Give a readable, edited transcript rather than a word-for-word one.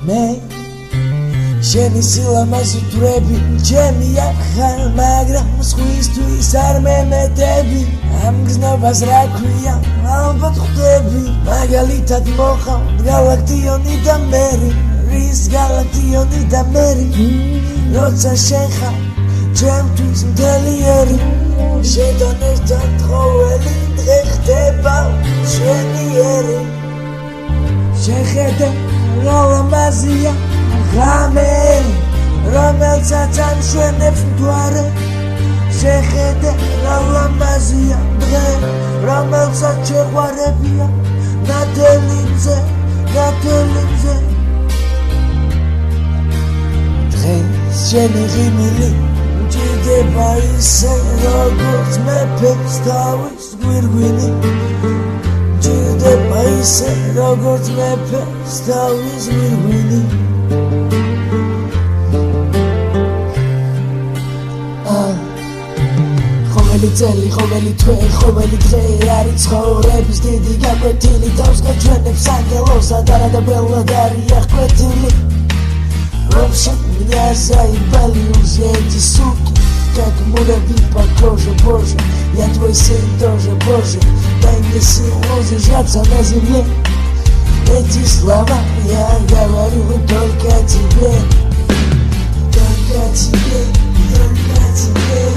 მე შენი სილამაზი დრები ჩემია ხარ მაგრამ სხვისთვის არ მემედები ამ გზნობას რა ქვია ალბათ ხვდები მაგალითად მოყავთ გალაქტიონი და მერი რის გალაქტიონი და მერი როცა შეხარ ჩემთვის მთლიერი შენთან ერთად ყოველი დღე ხდება შენიერი შეხედე რა ლამაზია ღამე რომელსაც ამშვენებს მთვარე შეხედე რა ლამაზია დღე რომელსაც შეყვარებია ნათელიმზე დღეს შენი ღიმილი მჭირდება ისე როგორც მეფეს თავის გვირგვინი მჭირდება ისე როგორც მეფეს თავის გვირგვინი ყოველი წელი, ყოველი თვე, ყოველი დღე არის ცხოვრების დიდი გაკვეთილი თავს გაჩვენებს ანგელოზა და რა ბელად არის ყვეთილი Вообще меня заебали уже эти суки Как муравьи по коже, боже Я твой сын тоже, боже Дай мне силу зажаться на земле Эти слова я говорю только тебе Только тебе, только тебе